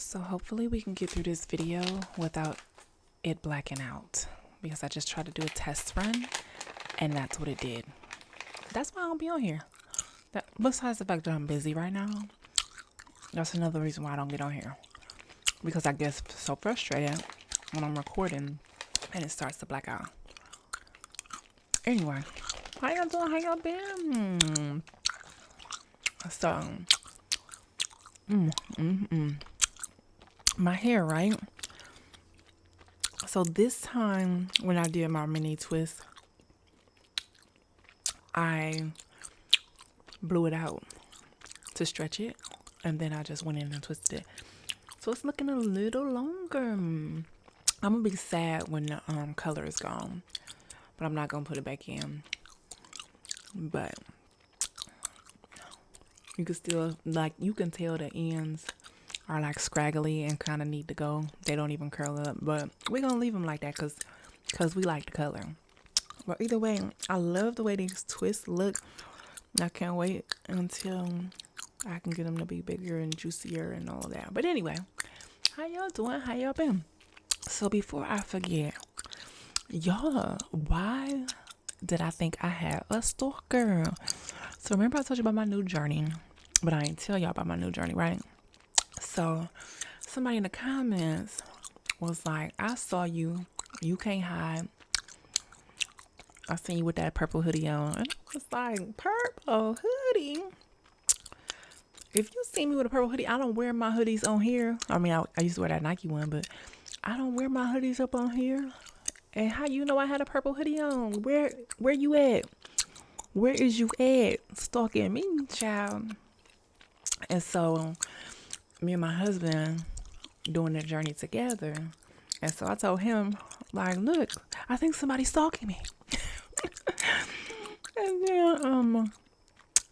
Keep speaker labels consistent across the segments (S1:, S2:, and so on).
S1: So hopefully we can get through this video without it blacking out, because I just tried to do a test run and that's what it did. That's why I don't be on here. Besides the fact that I'm busy right now, that's another reason why I don't get on here, because I get so frustrated when I'm recording and it starts to black out. Anyway, how y'all doing? How y'all been? So, my hair, right? So this time when I did my mini twist, I blew it out to stretch it, and then I just went in and twisted it. So it's looking a little longer. I'm gonna be sad when the color is gone, but I'm not gonna put it back in. But you can still, you can tell the ends are like scraggly and kind of need to go. They don't even curl up, but we're gonna leave them like that because we like the color. But either way, I love the way these twists look. I can't wait until I can get them to be bigger and juicier and all of that. But anyway, how y'all doing? How y'all been? So before I forget, y'all, why did I think I had a stalker? So remember I told you about my new journey, but I didn't tell y'all about my new journey, right? So somebody in the comments was like, I saw you. You can't hide. I seen you with that purple hoodie on. And I was like, purple hoodie? If you see me with a purple hoodie, I don't wear my hoodies on here. I mean, I used to wear that Nike one, but I don't wear my hoodies up on here. And how you know I had a purple hoodie on? Where you at? Where is you at? Stalking me, child. And so me and my husband doing the journey together. And so I told him, like, look, I think somebody's stalking me. And then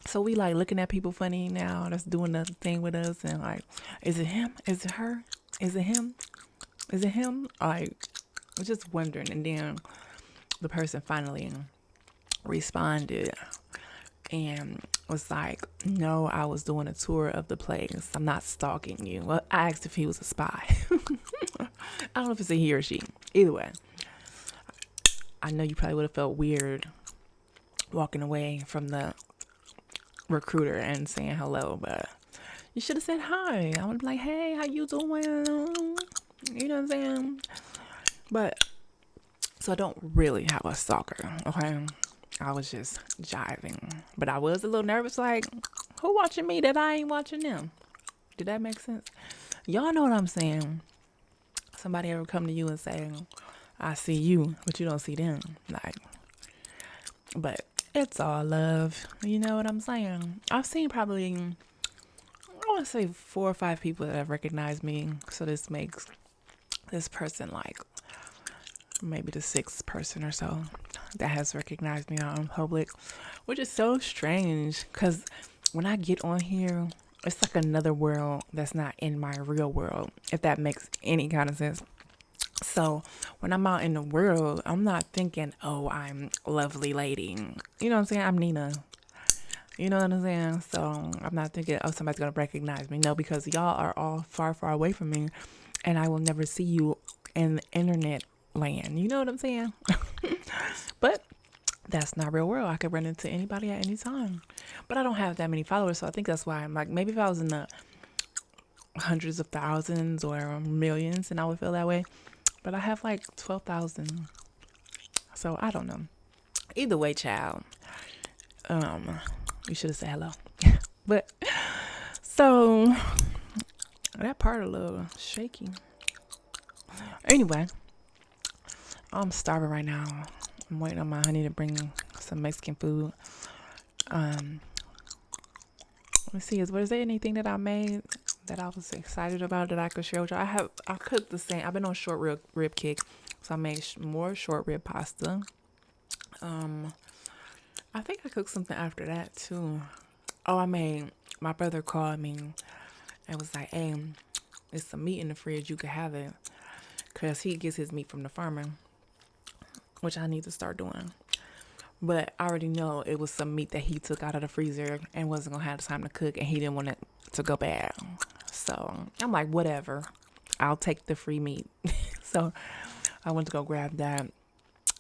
S1: so we like looking at people funny now that's doing the thing with us, and like, is it him? Is it her? Is it him? Is it him? Like, we're just wondering. And then the person finally responded and was like, no, I was doing a tour of the place. I'm not stalking you. Well, I asked if he was a spy. I don't know if it's a he or she. Either way, I know you probably would have felt weird walking away from the recruiter and saying hello, but you should have said hi. I would be like, hey, how you doing? You know what I'm saying? But so I don't really have a stalker, okay? I was just jiving, but I was a little nervous, like, who watching me that I ain't watching them? Did that make sense? Y'all know what I'm saying? Somebody ever come to you and say, I see you, but you don't see them, like, but it's all love. You know what I'm saying? I've seen probably, I want to say 4 or 5 people that have recognized me. So this makes this person like maybe the 6th person or so that has recognized me out in public, which is so strange because when I get on here, it's like another world that's not in my real world, if that makes any kind of sense. So when I'm out in the world, I'm not thinking, oh, I'm lovely lady. You know what I'm saying? I'm Nina. You know what I'm saying? So I'm not thinking, oh, somebody's going to recognize me. No, because y'all are all far, far away from me, and I will never see you in the internet land. You know what I'm saying? But that's not real world. I could run into anybody at any time. But I don't have that many followers, so I think that's why I'm like, maybe if I was in the hundreds of thousands or millions, and I would feel that way. But I have like 12,000. So I don't know. Either way, child. You should have said hello. But so that part a little shaky. Anyway, I'm starving right now. I'm waiting on my honey to bring some Mexican food. Let's see, is there anything that I made that I was excited about that I could share with you? I cooked the same. I've been on short rib kick, so I made more short rib pasta. I think I cooked something after that too. Oh, my brother called me and was like, hey, there's some meat in the fridge, you could have it, because he gets his meat from the farmer, which I need to start doing. But I already know it was some meat that he took out of the freezer and wasn't gonna have time to cook, and he didn't want it to go bad. So I'm like, whatever. I'll take the free meat. So I went to go grab that,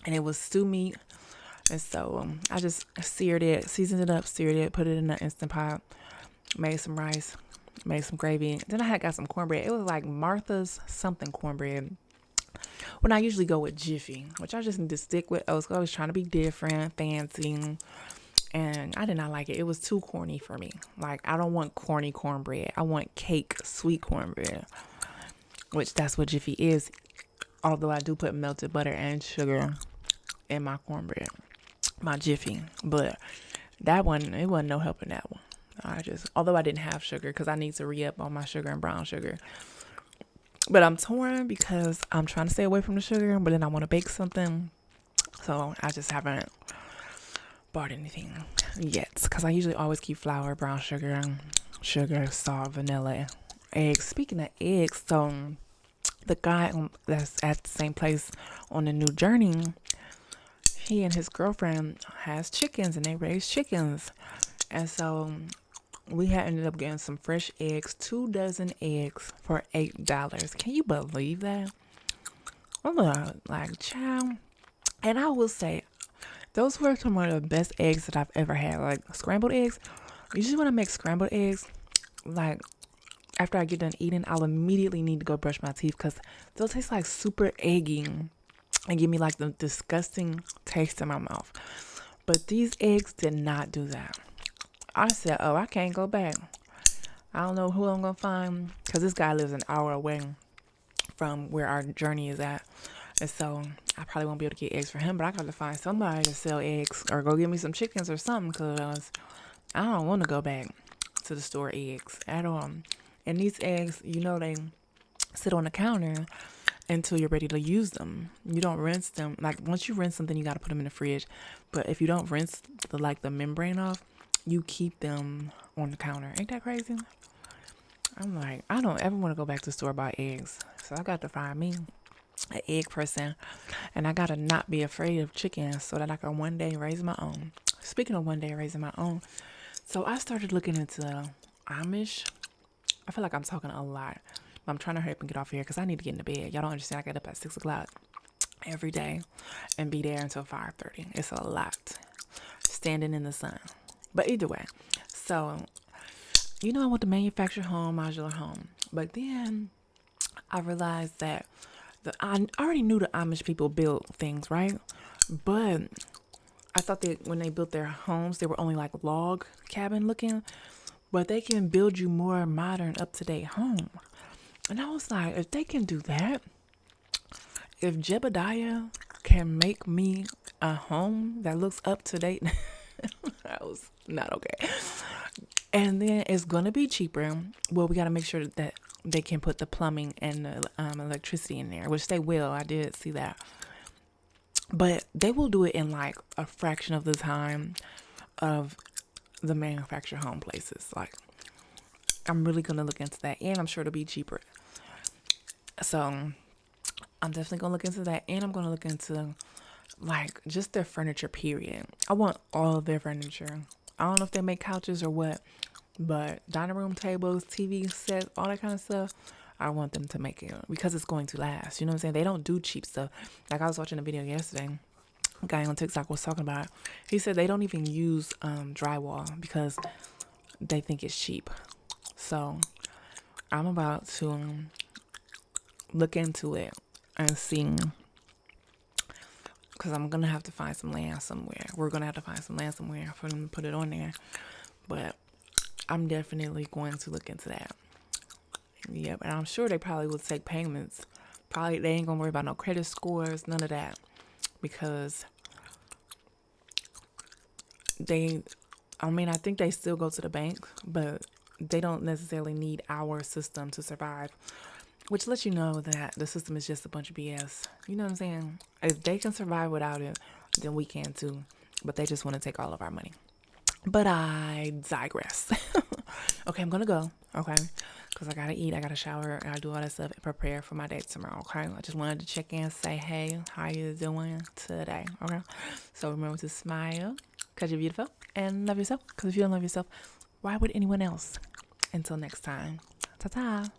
S1: and it was stew meat. And so I just seared it, seasoned it up, seared it, put it in the Instant Pot, made some rice, made some gravy. Then I had got some cornbread. It was like Martha's something cornbread. When I usually go with Jiffy, which I just need to stick with. I was always trying to be different, fancy, and I did not like it. It was too corny for me. Like, I don't want corny cornbread. I want cake, sweet cornbread, which that's what Jiffy is. Although I do put melted butter and sugar in my cornbread, my Jiffy. But that one, it wasn't no help in that one. Although I didn't have sugar because I need to re-up on my sugar and brown sugar. But I'm torn because I'm trying to stay away from the sugar, but then I want to bake something. So I just haven't bought anything yet because I usually always keep flour, brown sugar, salt, vanilla, eggs. Speaking of eggs, so the guy that's at the same place on the new journey, he and his girlfriend has chickens and they raise chickens. And so we had ended up getting some fresh eggs, 2 dozen eggs for $8. Can you believe that? I'm like, child. And I will say, those were some of the best eggs that I've ever had. Like scrambled eggs. Usually when I make scrambled eggs, like after I get done eating, I'll immediately need to go brush my teeth because they'll taste like super eggy and give me like the disgusting taste in my mouth. But these eggs did not do that. I said, oh, I can't go back. I don't know who I'm going to find because this guy lives an hour away from where our journey is at. And so I probably won't be able to get eggs for him, but I got to find somebody to sell eggs or go get me some chickens or something because I don't want to go back to the store eggs at all. And these eggs, they sit on the counter until you're ready to use them. You don't rinse them. Like once you rinse something, you got to put them in the fridge. But if you don't rinse the membrane off, you keep them on the counter. Ain't that crazy? I'm like, I don't ever want to go back to the store buy eggs. So I got to find me an egg person. And I got to not be afraid of chickens so that I can one day raise my own. Speaking of one day raising my own. So I started looking into Amish. I feel like I'm talking a lot. But I'm trying to hurry up and get off here because I need to get into bed. Y'all don't understand. I get up at 6 o'clock every day and be there until 5:30. It's a lot. Standing in the sun. But either way, so, I want to manufacture home, modular home. But then I realized that I already knew the Amish people built things, right? But I thought that when they built their homes, they were only like log cabin looking. But they can build you more modern, up-to-date home. And I was like, if they can do that, if Jebediah can make me a home that looks up-to-date, that was not okay. And then it's gonna be cheaper. Well, we gotta make sure that they can put the plumbing and the electricity in there, which they will. I did see that. But they will do it in like a fraction of the time of the manufactured home places. Like, I'm really gonna look into that, and I'm sure it'll be cheaper. So I'm definitely gonna look into that, and I'm gonna look into like just their furniture, period. I want all of their furniture. I don't know if they make couches or what, but dining room tables, TV sets, all that kind of stuff, I want them to make it because it's going to last. You know what I'm saying? They don't do cheap stuff. Like I was watching a video yesterday, a guy on TikTok was talking about it. He said they don't even use drywall because they think it's cheap. So I'm about to look into it and see, because I'm going to have to find some land somewhere. We're going to have to find some land somewhere for them to put it on there. But I'm definitely going to look into that. Yep, and I'm sure they probably will take payments. Probably they ain't going to worry about no credit scores, none of that. Because I think they still go to the bank, but they don't necessarily need our system to survive. Which lets you know that the system is just a bunch of BS. You know what I'm saying? If they can survive without it, then we can too. But they just want to take all of our money. But I digress. Okay, I'm going to go. Okay? Because I got to eat. I got to shower. I got to do all that stuff and prepare for my day tomorrow. Okay? I just wanted to check in and say, hey, how you doing today? Okay? So remember to smile because you're beautiful and love yourself. Because if you don't love yourself, why would anyone else? Until next time. Ta-ta.